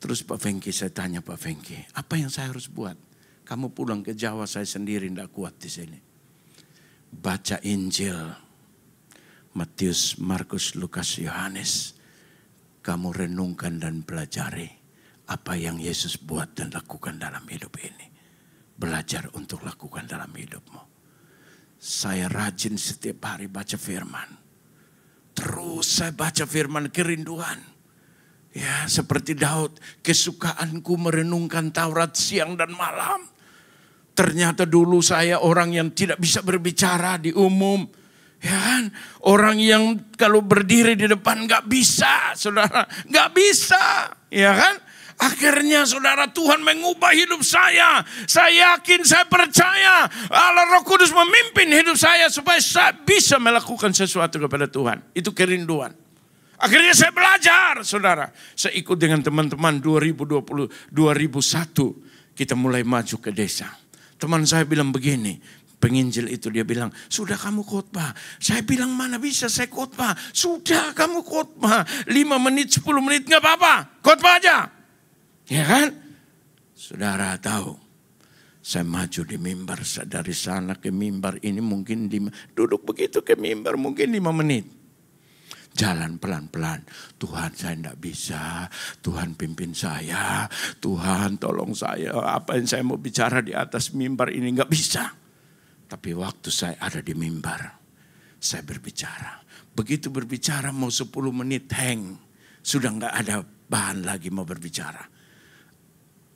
Terus Pak Fengki, saya tanya Pak Fengki, apa yang saya harus buat? Kamu pulang ke Jawa, saya sendiri tidak kuat di sini. Baca Injil. Matius, Markus, Lukas, Yohanes. Kamu renungkan dan pelajari apa yang Yesus buat dan lakukan dalam hidup ini. Belajar untuk lakukan dalam hidupmu. Saya rajin setiap hari baca firman. Terus saya baca firman kerinduan. Ya, seperti Daud, kesukaanku merenungkan Taurat siang dan malam. Ternyata dulu saya orang yang tidak bisa berbicara di umum. Ya kan? Orang yang kalau berdiri di depan gak bisa, saudara. Gak bisa, ya kan? Akhirnya saudara, Tuhan mengubah hidup saya. Saya yakin, saya percaya Allah Roh Kudus memimpin hidup saya supaya saya bisa melakukan sesuatu kepada Tuhan. Itu kerinduan. Akhirnya saya belajar, saudara. Saya ikut dengan teman-teman 2001 kita mulai maju ke desa. Teman saya bilang begini, Penginjil itu dia bilang, sudah kamu khotbah. Saya bilang mana bisa saya khotbah. Sudah kamu khotbah. 5 menit, 10 menit gak apa-apa. Khotbah aja. Ya kan? Saudara tahu. Saya maju di mimbar. Dari sana ke mimbar ini mungkin duduk begitu ke mimbar mungkin 5 menit. Jalan pelan-pelan. Tuhan saya tidak bisa. Tuhan pimpin saya. Tuhan tolong saya. Apa yang saya mau bicara di atas mimbar ini gak bisa. Tapi waktu saya ada di mimbar, saya berbicara. Begitu berbicara mau 10 menit hang. Sudah gak ada bahan lagi mau berbicara.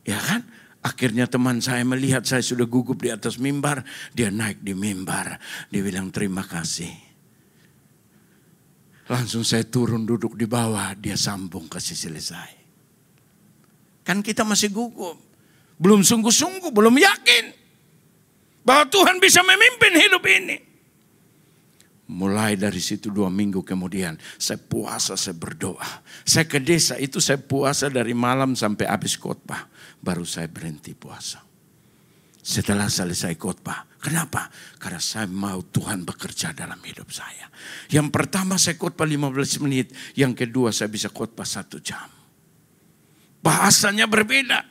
Ya kan? Akhirnya teman saya melihat saya sudah gugup di atas mimbar. Dia naik di mimbar. Dia bilang terima kasih. Langsung saya turun duduk di bawah. Dia sambung kasih selesai. Kan kita masih gugup. Belum sungguh-sungguh, belum yakin. Bahwa Tuhan bisa memimpin hidup ini. Mulai dari situ 2 minggu kemudian saya puasa, saya berdoa. Saya ke desa itu saya puasa dari malam sampai habis khotbah. Baru saya berhenti puasa. Setelah selesai khotbah. Kenapa? Karena saya mau Tuhan bekerja dalam hidup saya. Yang pertama saya khotbah 15 menit. Yang kedua saya bisa khotbah 1 jam. Bahasanya berbeda.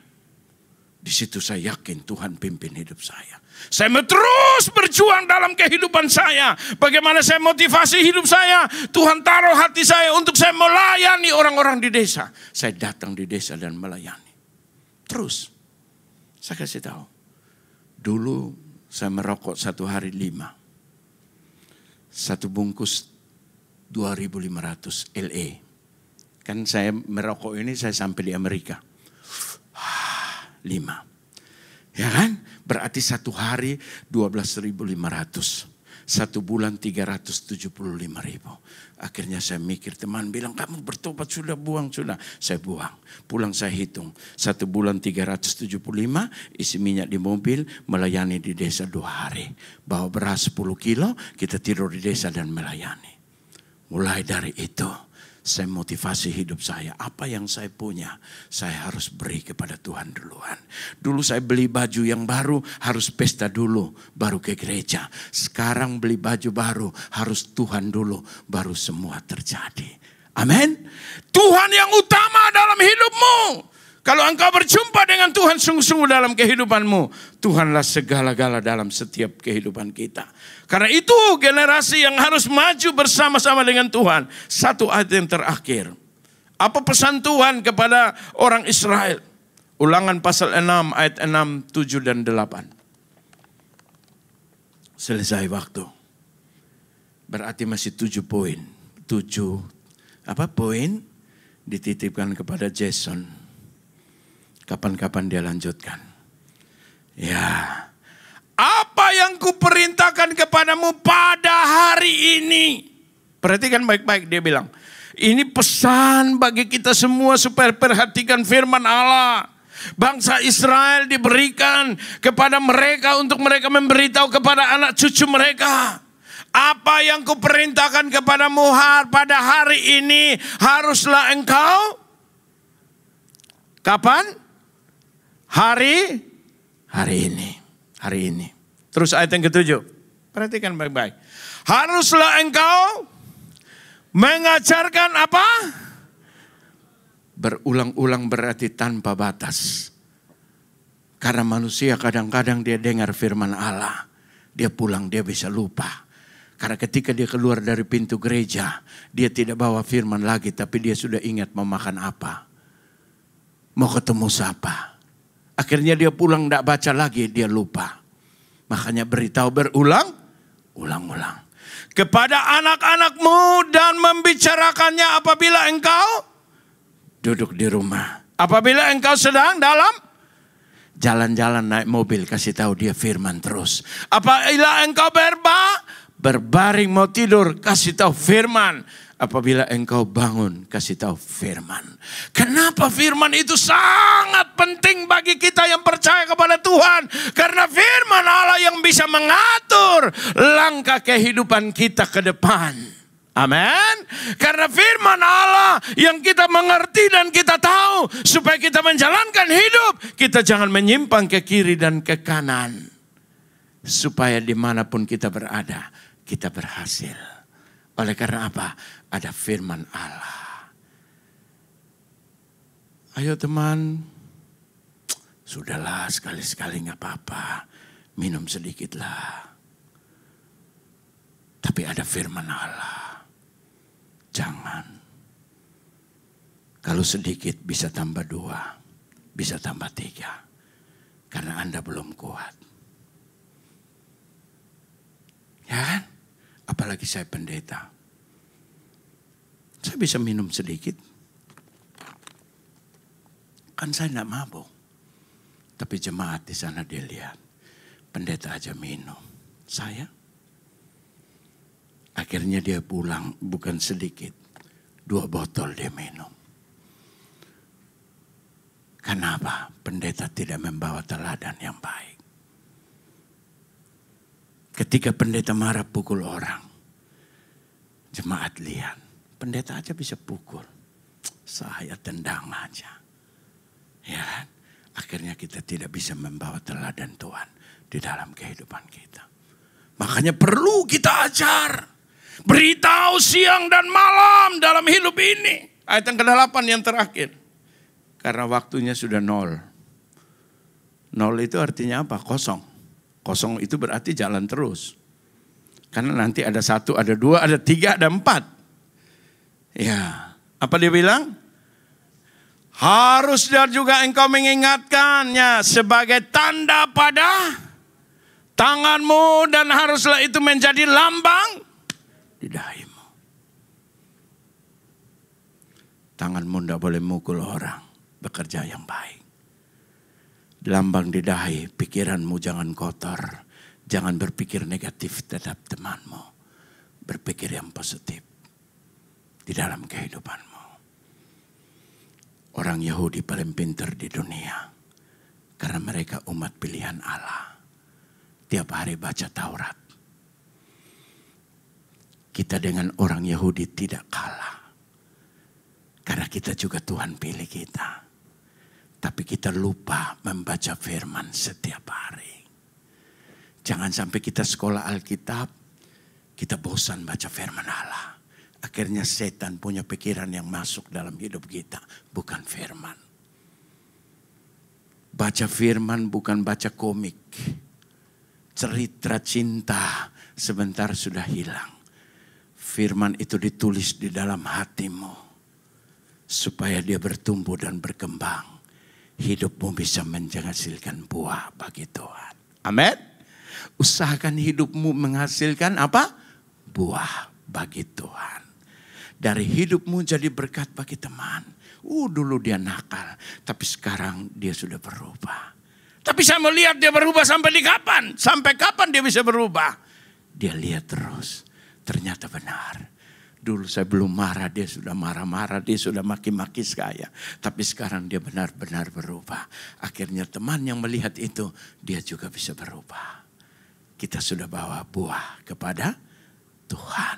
Di situ saya yakin Tuhan pimpin hidup saya. Saya mau terus berjuang dalam kehidupan saya. Bagaimana saya motivasi hidup saya. Tuhan taruh hati saya untuk saya melayani orang-orang di desa. Saya datang di desa dan melayani. Terus. Saya kasih tahu. Dulu saya merokok 1 hari 5. 1 bungkus 2.500 LE. Kan saya merokok ini saya sampai di Amerika. 5. Ya kan? Berarti 1 hari 12.500. 1 bulan 375.000. Akhirnya saya mikir, teman bilang kamu bertobat sudah, buang sudah. Saya buang. Pulang saya hitung. 1 bulan 375, isi minyak di mobil, melayani di desa 2 hari. Bawa beras 10 kilo, kita tidur di desa dan melayani. Mulai dari itu, saya motivasi hidup saya. Apa yang saya punya, saya harus beri kepada Tuhan duluan. Dulu saya beli baju yang baru, harus pesta dulu, baru ke gereja. Sekarang beli baju baru, harus Tuhan dulu, baru semua terjadi. Amin. Tuhan yang utama dalam hidupmu. Kalau engkau berjumpa dengan Tuhan sungguh-sungguh dalam kehidupanmu, Tuhanlah segala-gala dalam setiap kehidupan kita. Karena itu generasi yang harus maju bersama-sama dengan Tuhan. 1 ayat yang terakhir. Apa pesan Tuhan kepada orang Israel? Ulangan pasal 6 ayat 6, 7 dan 8. Selesai waktu. Berarti masih 7 poin. 7 poin dititipkan kepada Jason. Kapan-kapan dia lanjutkan. Ya. Apa yang kuperintahkan kepadamu pada hari ini. Perhatikan baik-baik dia bilang. Ini pesan bagi kita semua supaya perhatikan firman Allah. Bangsa Israel diberikan kepada mereka untuk mereka memberitahu kepada anak cucu mereka. Apa yang kuperintahkan kepadamu pada hari ini haruslah engkau. Kapan? Hari ini. Hari ini. Terus ayat yang ke-7. Perhatikan baik-baik. Haruslah engkau mengajarkan apa? Berulang-ulang berarti tanpa batas. Karena manusia kadang-kadang dia dengar firman Allah. Dia pulang dia bisa lupa. Karena ketika dia keluar dari pintu gereja. Dia tidak bawa firman lagi. Tapi dia sudah ingat mau makan apa. Mau ketemu siapa. Akhirnya dia pulang tidak baca lagi, dia lupa. Makanya beritahu berulang-ulang. Kepada anak-anakmu dan membicarakannya apabila engkau duduk di rumah. Apabila engkau sedang dalam jalan-jalan naik mobil, kasih tahu dia firman terus. Apabila engkau berbaring mau tidur, kasih tahu firman. Apabila engkau bangun, kasih tahu firman. Kenapa firman itu sangat penting bagi kita yang percaya kepada Tuhan? Karena firman Allah yang bisa mengatur langkah kehidupan kita ke depan. Amin. Karena firman Allah yang kita mengerti dan kita tahu. Supaya kita menjalankan hidup. Kita jangan menyimpang ke kiri dan ke kanan. supaya dimanapun kita berada, kita berhasil. Oleh karena apa? Ada firman Allah. Ayo teman, sudahlah sekali-sekali gak apa-apa, minum sedikitlah. Tapi ada firman Allah. Jangan. Kalau sedikit bisa tambah 2, bisa tambah 3. Karena Anda belum kuat. Ya kan? Apalagi saya pendeta. Saya bisa minum sedikit. Kan saya tidak mabuk. Tapi jemaat di sana dia lihat. Pendeta aja minum. Saya? Akhirnya dia pulang bukan sedikit. 2 botol dia minum. Kenapa? Pendeta tidak membawa teladan yang baik. Ketika pendeta marah pukul orang. Jemaat lihat. Pendeta aja bisa pukul. Saya tendang aja. Ya kan? Akhirnya kita tidak bisa membawa teladan Tuhan di dalam kehidupan kita. Makanya perlu kita ajar. Beritahu siang dan malam dalam hidup ini. Ayat yang ke-8 yang terakhir. Karena waktunya sudah 0. 0 itu artinya apa? Kosong. Kosong itu berarti jalan terus. Karena nanti ada 1, ada 2, ada 3, ada 4. Ya, apa dia bilang? Harus juga engkau mengingatkannya sebagai tanda pada tanganmu dan haruslah itu menjadi lambang di dahimu. Tanganmu tidak boleh mukul orang, bekerja yang baik. Lambang di dahi, pikiranmu jangan kotor. Jangan berpikir negatif terhadap temanmu. Berpikir yang positif di dalam kehidupanmu. Orang Yahudi paling pintar di dunia. Karena mereka umat pilihan Allah. Tiap hari baca Taurat. Kita dengan orang Yahudi tidak kalah. Karena kita juga Tuhan pilih kita. Tapi kita lupa membaca firman setiap hari. Jangan sampai kita sekolah Alkitab, kita bosan baca firman Allah. Akhirnya setan punya pikiran yang masuk dalam hidup kita, bukan firman. Baca firman bukan baca komik. Cerita cinta sebentar sudah hilang. Firman itu ditulis di dalam hatimu. Supaya dia bertumbuh dan berkembang. Hidupmu bisa menghasilkan buah bagi Tuhan. Amin. Usahakan hidupmu menghasilkan apa? Buah bagi Tuhan. Dari hidupmu jadi berkat bagi teman. Dulu dia nakal. Tapi sekarang dia sudah berubah. Tapi saya melihat dia berubah sampai di kapan? Sampai kapan dia bisa berubah? Dia lihat terus. Ternyata benar. Dulu saya belum marah, dia sudah marah-marah, dia sudah maki-maki saya. Tapi sekarang dia benar-benar berubah. Akhirnya teman yang melihat itu, dia juga bisa berubah. Kita sudah bawa buah kepada Tuhan.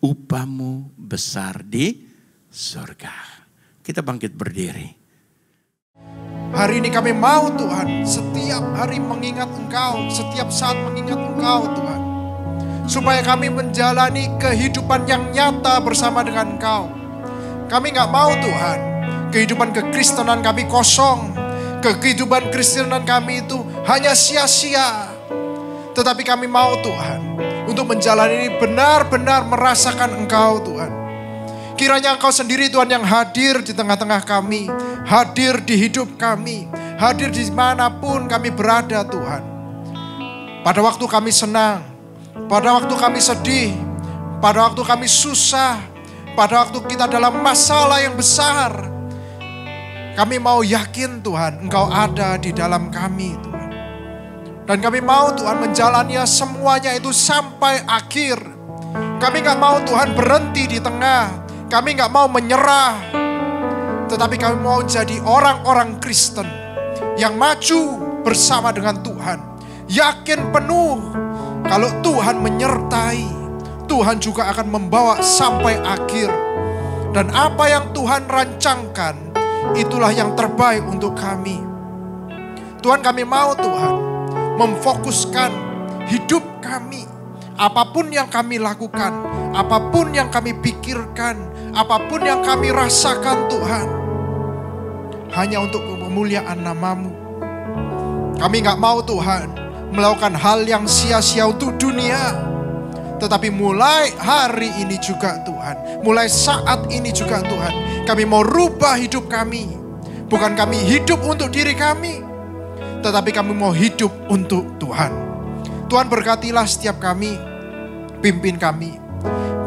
Upahmu besar di surga. Kita bangkit berdiri. Hari ini kami mau Tuhan, setiap hari mengingat Engkau, setiap saat mengingat Engkau Tuhan. Supaya kami menjalani kehidupan yang nyata bersama dengan Engkau. Kami gak mau Tuhan, kehidupan kekristenan kami kosong. Kehidupan kekristenan kami itu hanya sia-sia. Tetapi kami mau Tuhan, untuk menjalani ini benar-benar merasakan Engkau Tuhan. Kiranya Engkau sendiri Tuhan yang hadir di tengah-tengah kami. Hadir di hidup kami. Hadir dimanapun kami berada Tuhan. Pada waktu kami senang. Pada waktu kami sedih, pada waktu kami susah, pada waktu kita dalam masalah yang besar, kami mau yakin Tuhan Engkau ada di dalam kami Tuhan. Dan kami mau Tuhan menjalani semuanya itu sampai akhir. Kami gak mau Tuhan berhenti di tengah, kami gak mau menyerah. Tetapi kami mau jadi orang-orang Kristen yang maju bersama dengan Tuhan. Yakin penuh. Kalau Tuhan menyertai, Tuhan juga akan membawa sampai akhir. Dan apa yang Tuhan rancangkan, itulah yang terbaik untuk kami. Tuhan, kami mau Tuhan memfokuskan hidup kami, apapun yang kami lakukan, apapun yang kami pikirkan, apapun yang kami rasakan Tuhan, hanya untuk kemuliaan nama-Mu. Kami gak mau Tuhan melakukan hal yang sia-sia untuk dunia. Tetapi mulai hari ini juga Tuhan, mulai saat ini juga Tuhan, kami mau rubah hidup kami. Bukan kami hidup untuk diri kami, tetapi kami mau hidup untuk Tuhan. Tuhan berkatilah setiap kami, pimpin kami.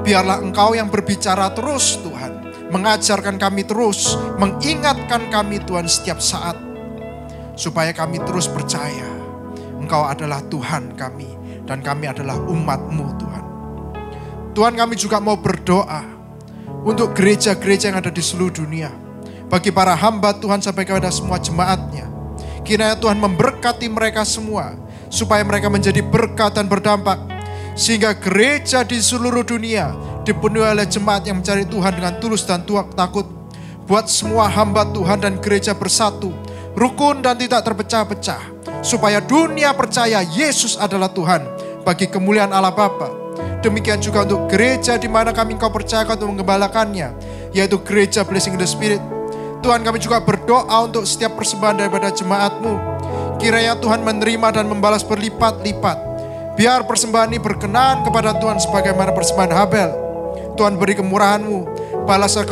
Biarlah Engkau yang berbicara terus Tuhan, mengajarkan kami terus, mengingatkan kami Tuhan setiap saat. Supaya kami terus percaya Engkau adalah Tuhan kami dan kami adalah umat-Mu Tuhan. Tuhan, kami juga mau berdoa untuk gereja-gereja yang ada di seluruh dunia. Bagi para hamba Tuhan sampai kepada semua jemaatnya. Kiranya Tuhan memberkati mereka semua, supaya mereka menjadi berkat dan berdampak. Sehingga gereja di seluruh dunia dipenuhi oleh jemaat yang mencari Tuhan dengan tulus dan takut. Buat semua hamba Tuhan dan gereja bersatu, rukun dan tidak terpecah-pecah. Supaya dunia percaya Yesus adalah Tuhan bagi kemuliaan Allah Bapa. Demikian juga untuk gereja di mana kami Engkau percayakan untuk menggembalakannya, yaitu gereja Blessing the Spirit. Tuhan, kami juga berdoa untuk setiap persembahan daripada jemaat-Mu. Kiranya Tuhan menerima dan membalas berlipat-lipat. Biar persembahan ini berkenan kepada Tuhan sebagaimana persembahan Habel. Tuhan, beri kemurahan-Mu, balaslah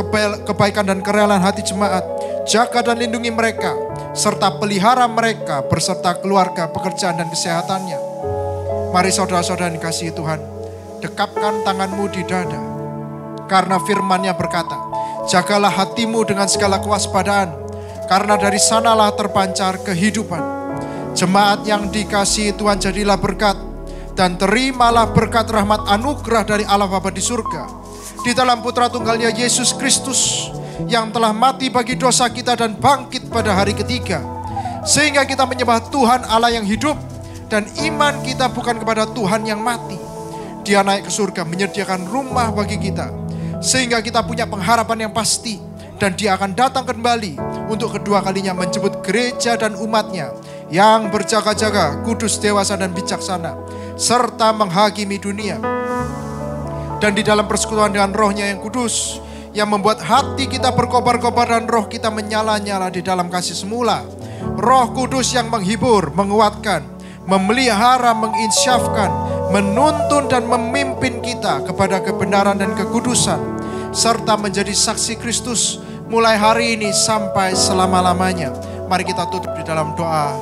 kebaikan dan kerelaan hati jemaat. Jaga dan lindungi mereka, serta pelihara mereka berserta keluarga, pekerjaan dan kesehatannya. Mari saudara-saudara yang dikasihi Tuhan, dekapkan tangan-Mu di dada. Karena firman-Nya berkata, jagalah hatimu dengan segala kewaspadaan, karena dari sanalah terpancar kehidupan. Jemaat yang dikasihi Tuhan, jadilah berkat, dan terimalah berkat rahmat anugerah dari Allah Bapa di surga, di dalam Putra Tunggalnya Yesus Kristus, yang telah mati bagi dosa kita dan bangkit pada hari ketiga. Sehingga kita menyembah Tuhan Allah yang hidup, dan iman kita bukan kepada Tuhan yang mati. Dia naik ke surga menyediakan rumah bagi kita, sehingga kita punya pengharapan yang pasti. Dan Dia akan datang kembali untuk kedua kalinya menjemput gereja dan umatnya yang berjaga-jaga, kudus, dewasa dan bijaksana, serta menghakimi dunia. Dan di dalam persekutuan dengan Roh-Nya yang kudus, yang membuat hati kita berkobar-kobar dan roh kita menyala-nyala di dalam kasih semula. Roh Kudus yang menghibur, menguatkan, memelihara, menginsyafkan, menuntun dan memimpin kita kepada kebenaran dan kekudusan, serta menjadi saksi Kristus mulai hari ini sampai selama-lamanya. Mari kita tutup di dalam doa.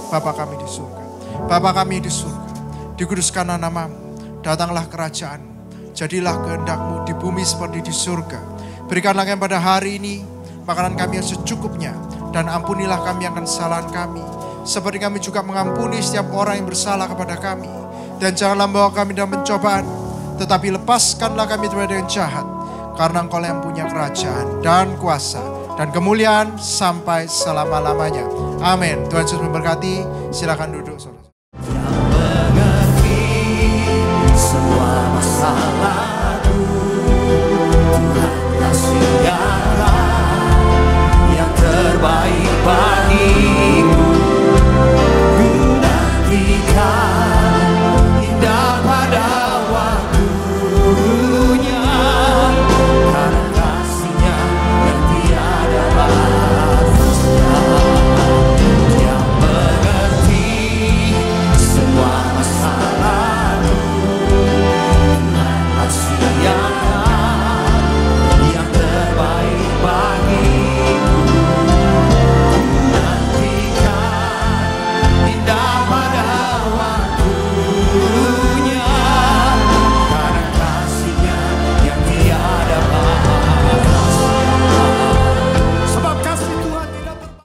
Bapa kami di surga, Bapa kami di surga, dikuduskanlah nama-Mu, datanglah kerajaan-Mu, jadilah kehendak-Mu di bumi seperti di surga. Berikanlah kami pada hari ini makanan kami yang secukupnya, dan ampunilah kami akan kesalahan kami, seperti kami juga mengampuni setiap orang yang bersalah kepada kami. Dan janganlah membawa kami dalam pencobaan, tetapi lepaskanlah kami dari yang jahat, karena Engkau yang punya kerajaan dan kuasa dan kemuliaan sampai selama-lamanya. Amin. Tuhan Yesus memberkati. Silakan duduk, saudara. Yang mengerti semua masalahku, Tuhan kasih yang terbaik bagi